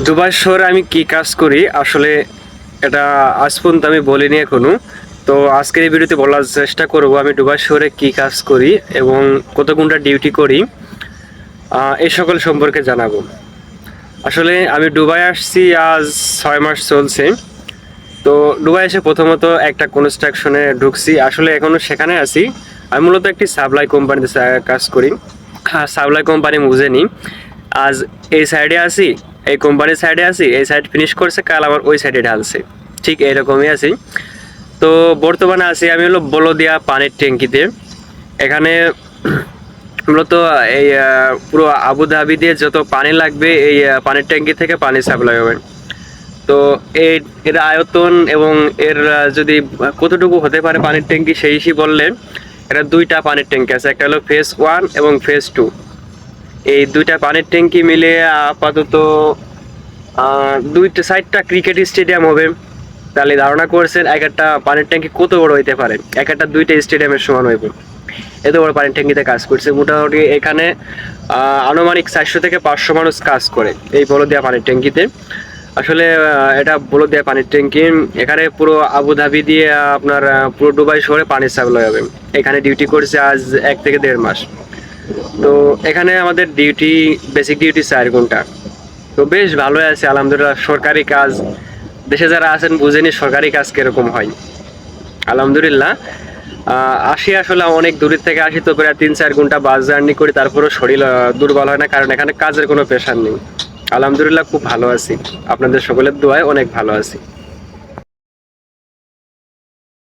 Dubai শহরে আমি কি কাজ করি আসলে এটা আজ পর্যন্ত আমি বলিনি এখনো। তো আজকের এই ভিডিওতে বলার চেষ্টা করব আমি দুবাই শহরে কি কাজ করি এবং কত ঘন্টা ডিউটি করি, এই সকল সম্পর্কে জানাবো। আসলে আমি দুবাই আসছি আজ 6 মাস চলছে। তো দুবাই এসে প্রথমত একটা কনস্ট্রাকশনে ঢুকছি, আসলে এখনো সেখানে আছি। আমি মূলত একটি সাপ্লাই কোম্পানিতে কাজ করি। সাপ্লাই কোম্পানি বুঝেনি, আজ এই সাইডে আছি, এই কোম্পানির সাইডে আছি, এই সাইড ফিনিশ করছে, কাল আবার ওই সাইডে ঢালছে, ঠিক এরকমই আছি। তো বর্তমানে আছি আমি হলো বলদিয়া পানির ট্যাঙ্কিতে। এখানে মূলত এই পুরো আবুধাবি দিয়ে যত পানি লাগবে এই পানির ট্যাঙ্কি থেকে পানি সাপ্লাই হবে। তো এর আয়তন এবং এর যদি কতটুকু হতে পারে পানির ট্যাঙ্কি সেই হিসেবে বললে, এটা দুইটা পানির ট্যাঙ্কি আছে, একটা হলো ফেজ 1 এবং ফেজ 2। এই দুইটা পানির ট্যাঙ্কি মিলে আপাতত দুইটা সাইডটা ক্রিকেট স্টেডিয়াম হবে। তাহলে ধারণা করছেন এক একটা পানির ট্যাঙ্কি কত বড় হইতে পারে, এক একটা দুইটা স্টেডিয়ামের সমান হইবে। এত বড় পানির ট্যাঙ্কিতে কাজ করছে। মোটামুটি এখানে আনুমানিক 400 থেকে 500 মানুষ কাজ করে এই বলদিয়া পানির ট্যাঙ্কিতে। আসলে এটা বলদিয়া পানির ট্যাঙ্কি, এখানে পুরো আবুধাবি দিয়ে আপনার পুরো দুবাই শহরে পানি সাপ্লাই হবে। এখানে ডিউটি করছে আজ 1 থেকে 1.5 মাস। তো এখানে আমাদের ডিউটি, বেসিক ডিউটি 4 ঘন্টা। তো বেশ ভালোই আছে আলহামদুলিল্লাহ। সরকারি কাজ, দেশে যারা আছেন বুঝেনি সরকারি কাজ কিরকম হয়। আলহামদুলিল্লাহ আসি, আসলে অনেক দূরের থেকে আসি, তো প্রায় 3-4 ঘন্টা বাস জার্নি করি, তারপরেও শরীর দুর্বল হয় না, কারণ এখানে কাজের কোনো প্রেশার নেই। আলহামদুলিল্লাহ খুব ভালো আছি, আপনাদের সকলের দোয়ায় অনেক ভালো আছি।